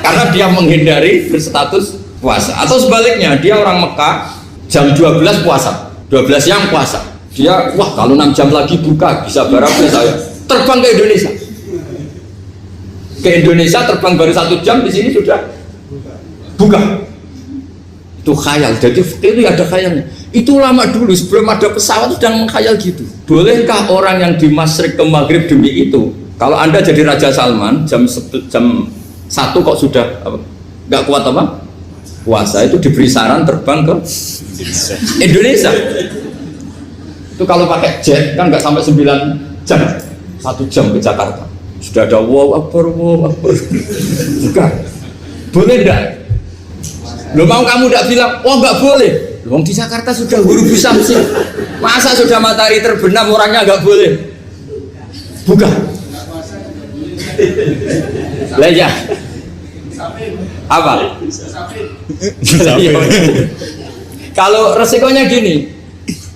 Karena dia menghindari berstatus puasa. Atau sebaliknya, dia orang Mekah jam 12 puasa, 12 siang puasa. Dia, wah kalau 6 jam lagi buka, bisa barangnya saya. Terbang ke Indonesia. Ke Indonesia terbang baru 1 jam, di sini sudah buka. Itu khayal, jadi itu ada khayalnya. Itu lama dulu, sebelum ada pesawat sudah mengkhayal gitu. Bolehkah orang yang di Masyrik ke Maghrib demi itu? Kalau Anda jadi Raja Salman, jam 1 kok sudah nggak kuat apa? Puasa, itu diberi saran terbang ke Indonesia. Itu kalau pakai jet kan nggak sampai 9 jam, 1 jam ke Jakarta. Sudah ada wow akbar. Bukan. Boleh enggak? Lo mau kamu enggak bilang, oh enggak boleh. Wong di Jakarta sudah ghurubu syamsi. Masa sudah matahari terbenam orangnya enggak boleh? Bukan. Lah ya. Apa? Kalau resikonya gini,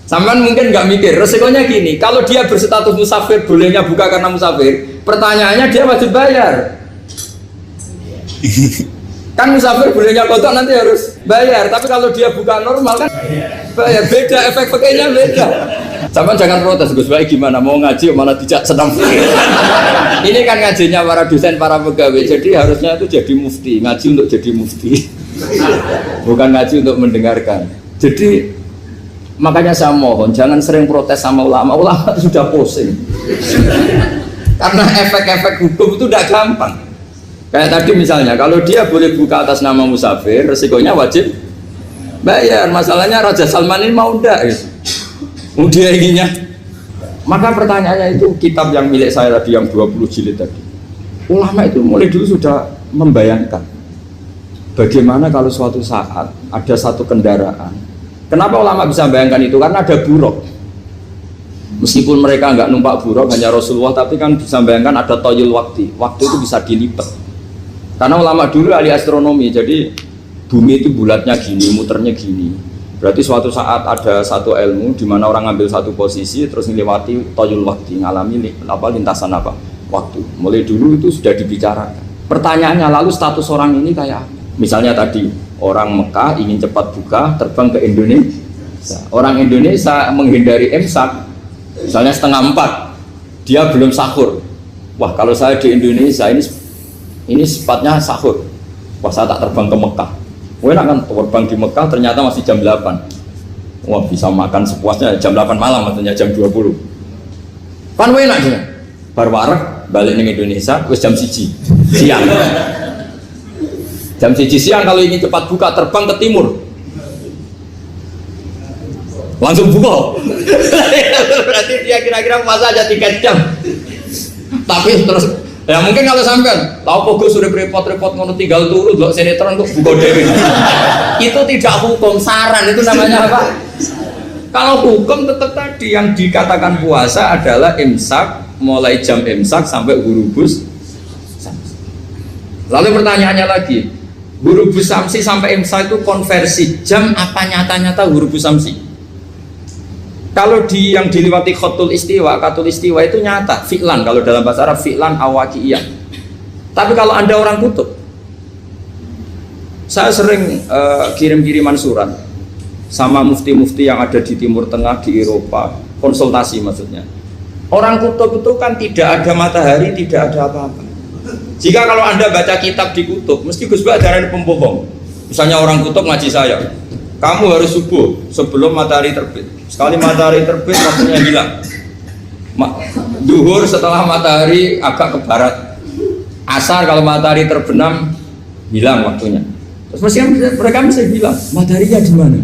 sampean mungkin nggak mikir, resikonya gini, kalau dia berstatus musafir, bolehnya buka karena musafir, pertanyaannya dia wajib bayar. Kan musafir bolehnya kodok nanti harus bayar, tapi kalau dia buka normal kan bayar, beda, efek pakainya beda. Sampean jangan protes, Gus Baik gimana, mau ngaji malah tidak senang. Ini kan ngajinya para dosen, para pegawai, jadi harusnya itu jadi mufti, ngaji untuk jadi mufti, bukan ngaji untuk mendengarkan. Jadi makanya saya mohon jangan sering protes sama ulama sudah pusing. Karena efek-efek hukum itu tidak gampang. Kayak tadi misalnya kalau dia boleh buka atas nama musafir, resikonya wajib bayar. Masalahnya Raja Salman ini mau enggak gitu. Dia inginnya. Maka pertanyaannya itu kitab yang milik saya tadi yang 20 jilid tadi. Ulama itu mulai dulu sudah membayangkan bagaimana kalau suatu saat ada satu kendaraan. Kenapa ulama bisa bayangkan itu? Karena ada buruk. Meskipun mereka nggak numpak buruk, hanya Rasulullah, tapi kan bisa bayangkan ada toyul waktu. Waktu itu bisa dilipat. Karena ulama dulu ahli astronomi, jadi bumi itu bulatnya gini, muternya gini. Berarti suatu saat ada satu ilmu di mana orang ngambil satu posisi terus melewati toyul waktu, ngalami lintasan waktu. Mulai dulu itu sudah dibicarakan. Pertanyaannya lalu status orang ini kayak apa? Misalnya tadi orang Mekah ingin cepat buka terbang ke Indonesia. Orang Indonesia menghindari imsak, misalnya 3:30, dia belum sahur. Wah kalau saya di Indonesia ini sifatnya sahur. Wah saya tak terbang ke Mekah. Wah enak kan terbang di Mekah ternyata masih jam 8. Wah bisa makan sepuasnya jam 8 malam, maksudnya jam 20. Kan wah enak juga. Bar wareg balik ke Indonesia wis jam 1 siang. Jam 1 siang kalau ingin cepat buka terbang ke timur. Langsung buka. Berarti dia kira-kira puasa aja 3 jam. Tapi terus ya mungkin kalau sampean tahu pogo sudah repot-repot ngono tinggal turu delok sinetron kok buka dhewe. Itu tidak hukum, saran itu namanya apa? Kalau hukum tetap tadi yang dikatakan puasa adalah imsak mulai jam imsak sampai ghurubus Lalu pertanyaannya lagi, huruf samsi sampai imsak itu konversi jam apa nyata-nyata huruf samsi? Kalau yang diliwati khatul istiwa itu nyata, fi'lan kalau dalam bahasa Arab fi'lan awaqiyah. Tapi kalau Anda orang kutub, saya sering kirim-kiriman surat sama mufti-mufti yang ada di Timur Tengah, di Eropa, konsultasi maksudnya. Orang kutub itu kan tidak ada matahari, tidak ada apa-apa. Jika kalau Anda baca kitab di kutub, mesti Gus Bak darani pembohong. Misalnya orang kutub ngaji saya, kamu harus subuh sebelum matahari terbit. Sekali matahari terbit, waktunya hilang. Duhur setelah matahari agak ke barat. Asar kalau matahari terbenam, hilang waktunya. Terus mereka mesti bilang, mataharinya di mana?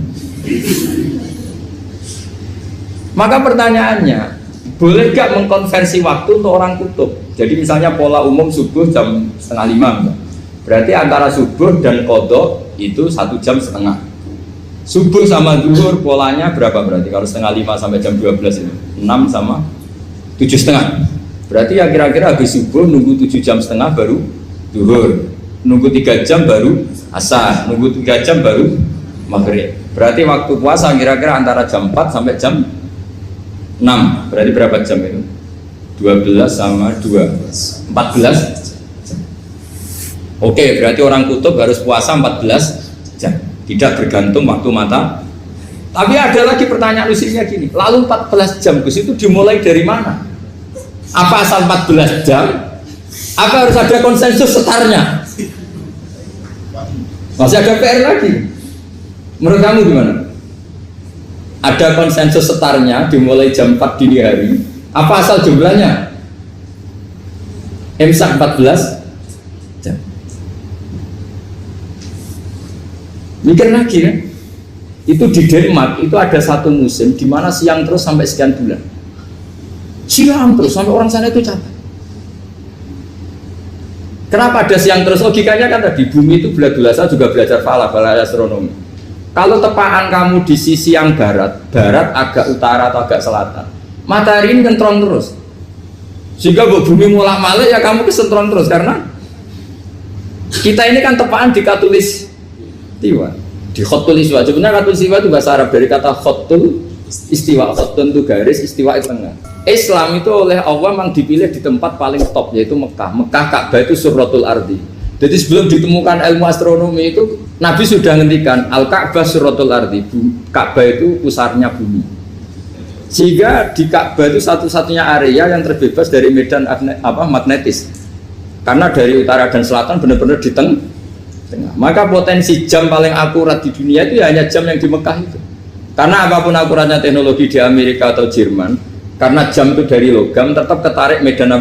Maka pertanyaannya, boleh gak mengkonversi waktu untuk orang kutub? Jadi misalnya pola umum subuh jam 4:30, berarti antara subuh dan qadha itu 1 jam setengah. Subuh sama zuhur polanya berapa berarti? Kalau 4:30 sampai jam 12 itu 6 sama 7:30. Berarti ya kira-kira habis subuh nunggu 7 jam setengah baru zuhur, nunggu 3 jam baru asar, nunggu 3 jam baru maghrib. Berarti waktu puasa kira-kira antara jam 4 sampai jam 6. Berarti berapa jam itu? 12 sama 2 14 jam. Oke, berarti orang kutub harus puasa 14 jam, tidak bergantung waktu mata. Tapi ada lagi pertanyaan lucunya gini, lalu 14 jam Gus itu dimulai dari mana? Apa asal 14 jam? Apa harus ada konsensus setarnya? Masih ada PR lagi. Menurut kamu gimana? Ada konsensus setarnya dimulai jam 4 dini hari. Apa asal jumlahnya? Imsak 14 jam. Mikir lagi kan? Itu di Denmark itu ada satu musim di mana siang terus sampai sekian bulan. Siang terus sampai orang sana itu capek. Kenapa ada siang terus? Logikanya kan tadi bumi itu bulat-bulat. Saya juga belajar falak, astronomi. Kalau tepaan kamu di sisi yang barat agak utara atau agak selatan, matahari ini kentron terus. Sehingga bumi mulak-malik ya kamu kesentron terus karena kita ini kan tepaan di khatulistiwa, di khatul istiwa. Sebenarnya khatul istiwa itu bahasa Arab dari kata khatul istiwa. Khatul itu garis, istiwa itu tengah. Islam itu oleh Allah memang dipilih di tempat paling top yaitu Mekah. Mekah Ka'bah itu suratul ardi. Jadi sebelum ditemukan ilmu astronomi itu Nabi sudah ngendikan Al-Ka'bah suratul ardi. Ka'bah itu pusarnya bumi. Sehingga di Ka'bah itu satu-satunya area yang terbebas dari medan magnetis. Karena dari utara dan selatan benar-benar di tengah. Maka potensi jam paling akurat di dunia itu ya hanya jam yang di Mekah itu. Karena apapun akuratnya teknologi di Amerika atau Jerman, karena jam itu dari logam tetap ketarik medan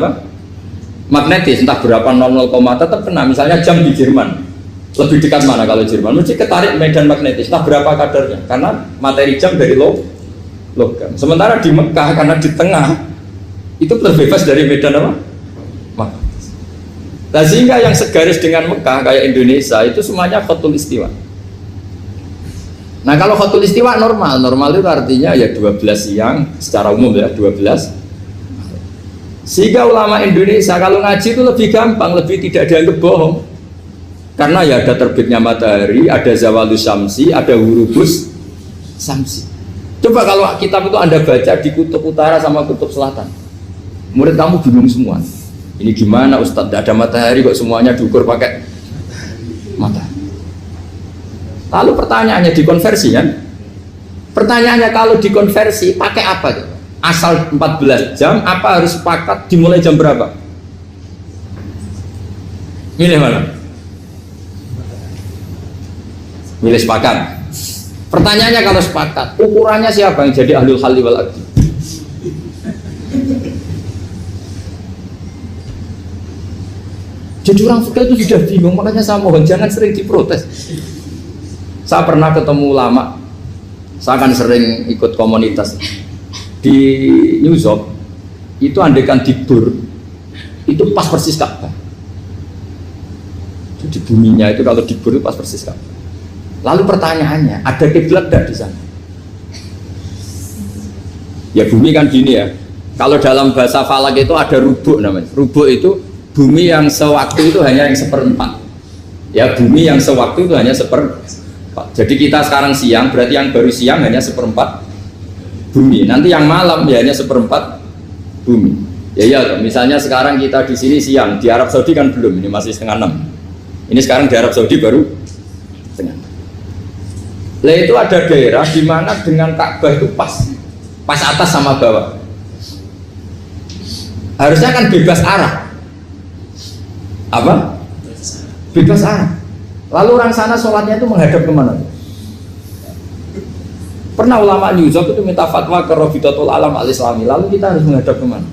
magnetis, entah berapa 00, tetap kena. Misalnya jam di Jerman lebih dekat mana kalau Jerman? Mesti ketarik medan magnetis, entah berapa kadarnya, karena materi jam dari logam. Sementara di Mekah karena di tengah itu terbebas dari medan magnetis. Nah, sehingga yang segaris dengan Mekah kayak Indonesia itu semuanya khatul istiwa. Nah kalau khatul istiwa normal itu artinya ya 12 siang secara umum ya 12. Sehingga ulama Indonesia kalau ngaji itu lebih gampang, lebih tidak dianggap bohong. Karena ya ada terbitnya matahari, ada zawalus syamsi, ada hurufus syamsi. Coba kalau kitab itu Anda baca di kutub utara sama kutub selatan, murid kamu bingung semua. Ini gimana Ustadz, tidak ada matahari kok semuanya diukur pakai matahari. Lalu pertanyaannya dikonversi kan? Pertanyaannya kalau dikonversi pakai apa? Asal 14 jam, apa harus sepakat dimulai jam berapa? Milih mana? Milih sepakat. Pertanyaannya kalau sepakat, ukurannya siapa yang jadi ahlul halli wal aqdi? Jadi orang fikih itu sudah bingung, makanya saya mohon jangan sering diprotes. Saya pernah ketemu ulama, saya kan sering ikut komunitas di New York, itu andekan dibur, itu pas persis Ka'bah. Jadi buminya itu kalau dibur itu pas persis Ka'bah. Lalu pertanyaannya, ada kiblat tidak di sana? Ya bumi kan gini ya, kalau dalam bahasa falak itu ada rubuk namanya. Rubuk itu Bumi yang sewaktu itu hanya yang seperempat. Ya, bumi yang sewaktu itu hanya seperempat. Jadi kita sekarang siang, berarti yang baru siang hanya seperempat bumi. Nanti yang malam ya hanya seperempat bumi. Ya, misalnya sekarang kita di sini siang, di Arab Saudi kan belum, ini masih setengah 6. Ini sekarang di Arab Saudi baru setengah 6. Lah itu ada daerah di mana dengan Ka'bah itu pas atas sama bawah. Harusnya kan bebas arah. Apa? Bebas arah. Lalu orang sana sholatnya itu menghadap kemana? Pernah ulama New York itu minta fatwa ke Rabitatul Alam Al-Islami. Lalu kita harus menghadap kemana?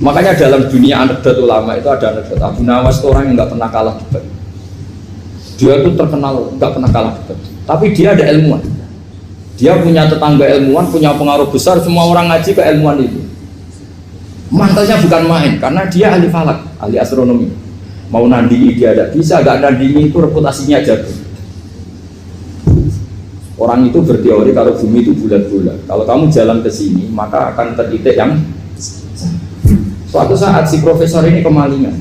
Makanya dalam dunia anekdot ulama itu ada anekdot Abu Nawas itu orang yang nggak pernah kalah debat. Dia itu terkenal nggak pernah kalah debat. Tapi dia ada ilmuwan. Dia punya tetangga ilmuwan, punya pengaruh besar. Semua orang ngaji ke ilmuwan itu. Mantelnya bukan main, karena dia ahli falak, ahli astronomi. Mau nandingi dia ada bisa, gak nandingi itu reputasinya jatuh. Orang itu berteori kalau bumi itu bulat-bulat. Kalau kamu jalan ke sini, maka akan tertitik yang suatu saat si profesor ini kemalingan,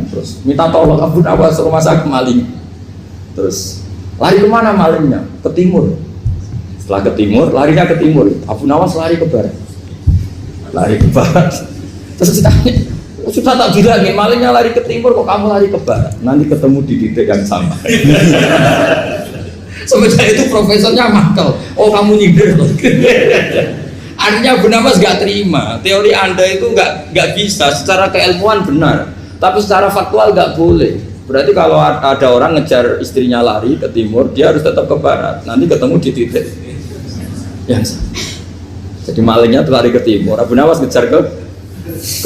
terus minta tolong Abu Nawas rumah saya kemalingan. Terus lari kemana malingnya? Ke timur. Setelah ke timur, larinya ke timur. Abu Nawas lari ke barat. Lari ke barat. Terus ditanya, sudah tak bilangin malingnya lari ke timur, kok kamu lari ke barat? Nanti ketemu di titik yang sama. Sebenarnya itu profesornya makel. Oh, kamu nyindir loh. Artinya Abu Nawas gak terima. Teori Anda itu gak bisa. Secara keilmuan benar, tapi secara faktual gak boleh. Berarti kalau ada orang ngejar istrinya lari ke timur, dia harus tetap ke barat. Nanti ketemu di titik yang sama. Jadi malingnya tuh lari ke timur, Abu Nawas ngejar ke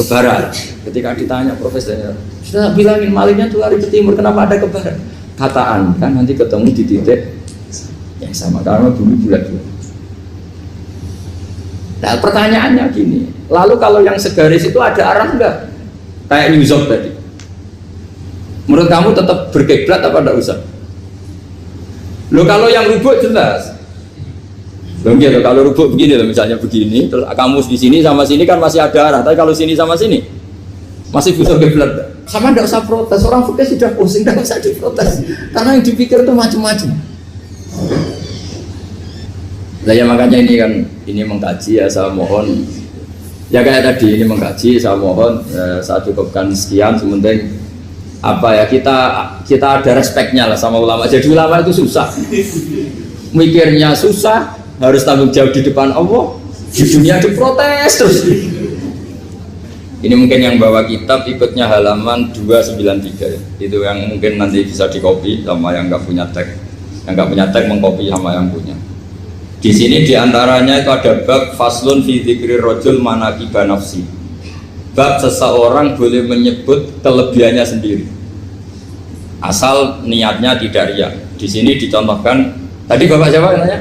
barat. Ketika ditanya profesornya, sudah bilangin malingnya tuh lari ke timur, kenapa ada ke barat? Kataan kan nanti ketemu di titik yang sama karena bumi bulat-bulat. Nah pertanyaannya gini, lalu kalau yang segaris itu ada arah enggak? Kayak New York tadi. Menurut kamu tetap berkiblat apa enggak usah? Loh kalau yang rubuk jelas. Loh gitu, kalau rubuk begini loh, misalnya begini, terus kamu di sini sama sini kan masih ada arah, tapi kalau sini sama sini masih bisa kiblat. Sama enggak usah protes, orang fikih sudah pusing, enggak usah diprotes. Karena yang dipikir itu macam-macam. Nah ya makanya ini mengkaji ya, saya mohon ya kayak tadi ini mengkaji, saya mohon saya cukupkan sekian. Sementing apa ya, kita ada respeknya lah sama ulama. Jadi ulama itu susah, mikirnya susah, harus tanggung jawab di depan Allah, di dunia diprotes terus. Ini mungkin yang bawa kitab ikutnya halaman 293 ya. Itu yang mungkin nanti bisa dikopi sama yang nggak punya tag, yang nggak punya tag mengkopi sama yang punya. Di sini diantaranya itu ada bab faslun fi dzikri rajul manaqiba nafsi. Bab seseorang boleh menyebut kelebihannya sendiri, asal niatnya tidak riya. Di sini dicontohkan, tadi Bapak siapa namanya?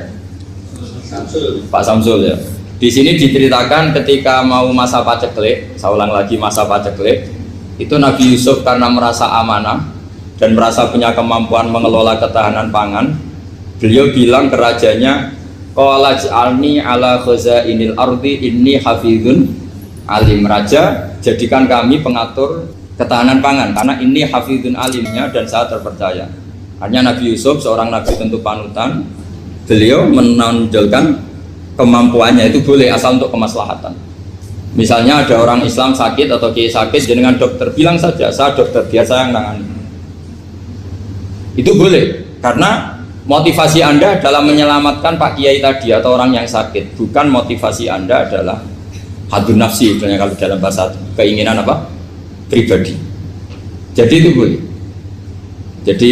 Samsul. Pak Samsul ya. Di sini diceritakan ketika mau masa paceklik, saya ulang lagi masa paceklik, itu Nabi Yusuf karena merasa amanah dan merasa punya kemampuan mengelola ketahanan pangan, beliau bilang ke rajanya, qala ja'alni ala khazainil ardi inni hafizun alim. Raja, jadikan kami pengatur ketahanan pangan karena ini hafizun alimnya dan saya terpercaya. Hanya Nabi Yusuf seorang nabi tentu panutan, beliau menonjolkan kemampuannya itu boleh asal untuk kemaslahatan. Misalnya ada orang Islam sakit atau kiai sakit, dengan dokter bilang saja saya dokter, biasa yang nangani. Itu boleh karena motivasi Anda dalam menyelamatkan Pak Kiai tadi atau orang yang sakit, bukan motivasi Anda adalah hadun nafsi, misalnya kalau dalam bahasa keinginan apa? Pribadi. Jadi itu boleh. Jadi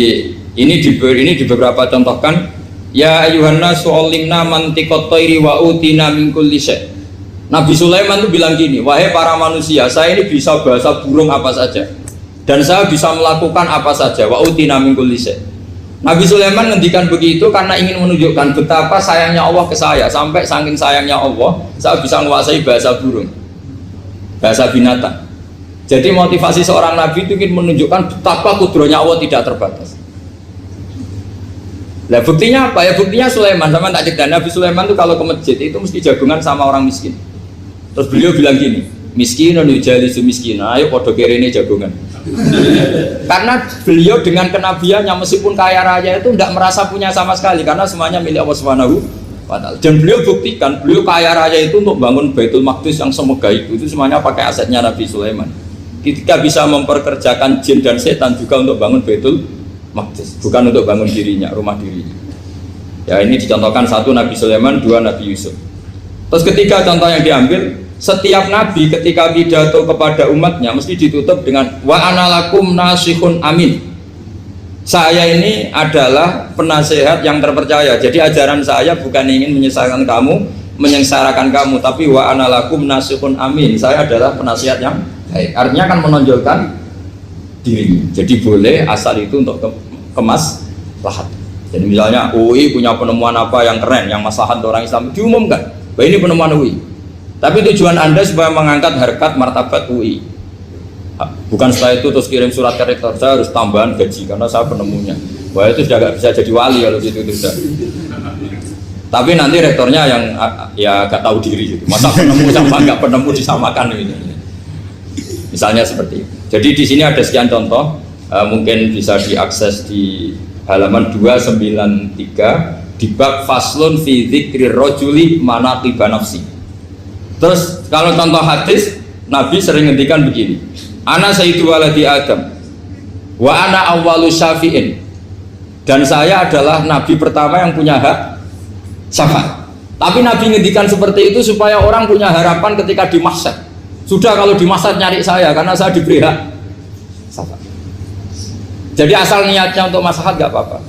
ini di beberapa contohkan, ya ayuhan nasu ulimna mantiqat thairi wa utina min kulli syai'. Nabi Sulaiman itu bilang gini, wahai para manusia, saya ini bisa bahasa burung apa saja dan saya bisa melakukan apa saja, wa utina min kulli syai'. Nabi Sulaiman ngendikan begitu karena ingin menunjukkan betapa sayangnya Allah ke saya, sampai saking sayangnya Allah saya bisa menguasai bahasa burung, bahasa binatang. Jadi motivasi seorang nabi itu ingin menunjukkan betapa kudrohnya Allah tidak terbatas. Nah buktinya apa ya? Buktinya Sulaiman, sama tak cerita, Nabi Sulaiman itu kalau ke masjid itu mesti jagungan sama orang miskin. Terus beliau bilang gini, miskinun yujalisu miskin, ayo podo kerene jagongan. Karena beliau dengan kenabiannya meskipun kaya raya itu tidak merasa punya sama sekali karena semuanya milik Allah Subhanahu wa Ta'ala. Dan beliau buktikan beliau kaya raya itu untuk bangun Baitul Maqdis yang semegah itu semuanya pakai asetnya Nabi Sulaiman. Ketika bisa memperkerjakan jin dan setan juga untuk bangun Baitul Maqdis, bukan untuk bangun dirinya, rumah dirinya. Ya ini dicontohkan satu Nabi Sulaiman, dua Nabi Yusuf. Terus ketiga contoh yang diambil, setiap nabi ketika pidato kepada umatnya mesti ditutup dengan wa analakum nasihun amin. Saya ini adalah penasehat yang terpercaya. Jadi ajaran saya bukan ingin menyengsarakan kamu, tapi wa analakum nasihun amin. Saya adalah penasehat yang baik. Artinya akan menonjolkan diri. Jadi boleh asal itu untuk kemaslahat. Jadi misalnya UI punya penemuan apa yang keren, yang maslahat orang Islam diumumkan. Bahwa ini penemuan UI. Tapi tujuan Anda supaya mengangkat harkat martabat UI. Bukan setelah itu terus kirim surat ke rektor, saya harus tambahan gaji karena saya penemunya. Wah itu sudah gak bisa jadi wali kalau gitu tidak. Tapi nanti rektornya yang ya gak tahu diri gitu. Masa penemu sama gak penemu disamakan ini. Misalnya seperti itu. Jadi di sini ada sekian contoh, mungkin bisa diakses di halaman 293 di bab faslun fi dzikri rajuli manaqiba nafsi. Terus kalau contoh hadis, Nabi sering ngendikan begini, ana sayyidu waladi Adam wa ana awwalu syafi'in, dan saya adalah Nabi pertama yang punya hak syafaat. Tapi Nabi ngendikan seperti itu supaya orang punya harapan ketika di mahsyar. Sudah kalau di mahsyar nyari saya karena saya diberi hak syafaat. Jadi asal niatnya untuk maslahat gak apa-apa.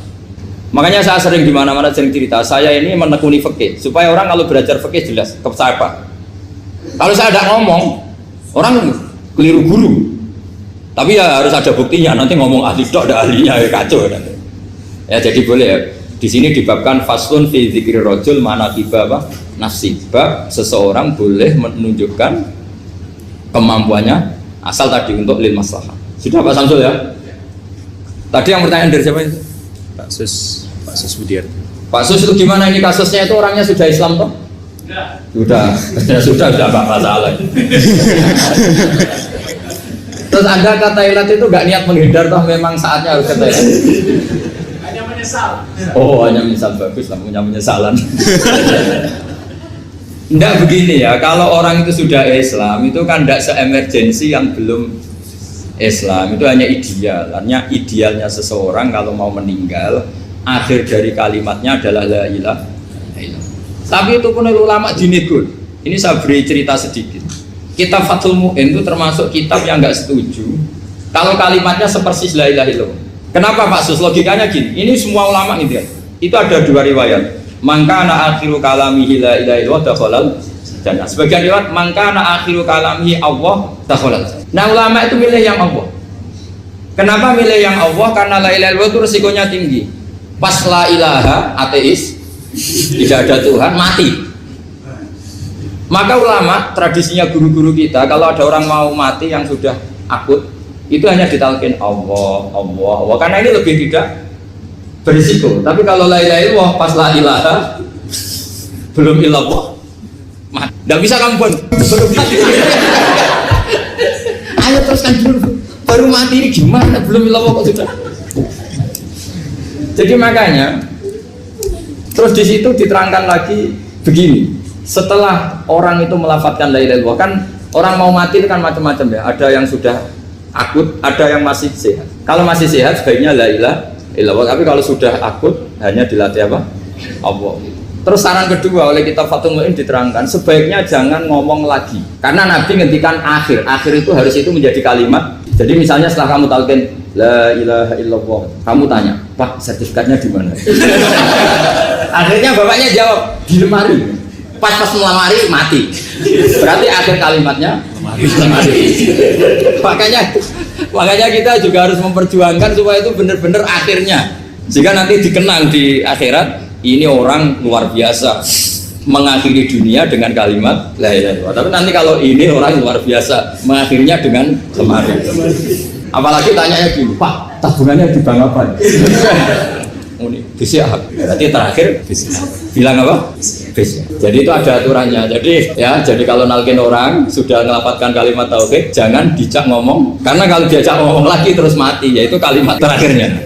Makanya saya sering di mana-mana sering cerita, saya ini menekuni fikih supaya orang kalau belajar fikih jelas ke saya Pak. Kalau saya tidak ngomong, orang keliru guru. Tapi ya harus ada buktinya. Nanti ngomong ahli dok, ada ahlinya ya kacau. Ya jadi boleh ya. Di sini dibabkan faslun fi dzikri rajul manaqiba nafsi. Bab seseorang boleh menunjukkan kemampuannya asal tadi untuk lil maslahah. Sudah Pak Samsul ya? Tadi yang pertanyaan dari siapa itu? Pak Sus Budiar. Pak Sus itu gimana ini kasusnya itu orangnya sudah Islam toh? Sudah apa masalah. Terus Anda ke Thailand itu gak niat menghindar toh memang saatnya harus ke Thailand? Hanya menyesal. Oh hanya menyesal, bagus lah punya penyesalan. Enggak begini ya, kalau orang itu sudah Islam itu kan tidak se-emergensi yang belum Islam, itu hanya ideal. Artinya idealnya seseorang kalau mau meninggal akhir dari kalimatnya adalah la ilaha illallah. Tapi itu pun ulama dinegur. Ini saya beri cerita sedikit. Kitab Fathul Mu'in itu termasuk kitab yang nggak setuju kalau kalimatnya sepersis la ilaha illallah. Kenapa Pak Sus? Logikanya gini. Ini semua ulama gitu ya. Itu ada dua riwayat. Mangkana akhiru kalamihi la ilaha illallah dakhalal jannah. Sebagian riwayat mangkana akhiru kalamihi Allah dakhalal jannah. Nah ulama itu milih yang Allah. Kenapa milih yang Allah? Karena la ilaha illallah itu resikonya tinggi. Pas la ilaha ateis, tidak ada Tuhan, mati. Maka ulama, tradisinya guru-guru kita, kalau ada orang mau mati yang sudah akut, itu hanya ditalkin Allah, Allah, Allah, karena ini lebih tidak berisiko. Tapi kalau la ilaha illallah, pas la ilaha belum illallah, mati. Tidak bisa kamu baru mati. Ayo teruskan dulu, baru mati ini gimana? Belum illallah kok sudah. Jadi makanya terus di situ diterangkan lagi begini. Setelah orang itu melafadzkan la ilaha illallah, kan orang mau mati itu kan macam-macam ya. Ada yang sudah akut, ada yang masih sehat. Kalau masih sehat sebaiknya la ilaha illallah. Tapi kalau sudah akut hanya dilatih apa? Allah. Terus saran kedua oleh kitab Fathul Mu'in diterangkan sebaiknya jangan ngomong lagi. Karena Nabi ngendikan akhir. Akhir itu harus itu menjadi kalimat. Jadi misalnya setelah kamu talqin la ilaha illallah, kamu tanya, Pak sertifikatnya di mana? Akhirnya bapaknya jawab di lemari. Pas melamari mati. Berarti akhir kalimatnya lemari. Makanya kita juga harus memperjuangkan supaya itu benar-benar akhirnya. Jika nanti dikenang di akhirat, ini orang luar biasa mengakhiri dunia dengan kalimat la ilaha illallah. Tapi nanti kalau ini orang luar biasa mengakhirinya dengan lemari. Apalagi tanyanya gini, Pak, tabungannya di bank apa? Ini BCA. Berarti terakhir bilang apa? habis. Jadi itu ada aturannya. Jadi kalau nalkin orang sudah ngelapatkan kalimat tauhid, jangan dicak ngomong, karena kalau diajak ngomong lagi terus mati, yaitu kalimat terakhirnya.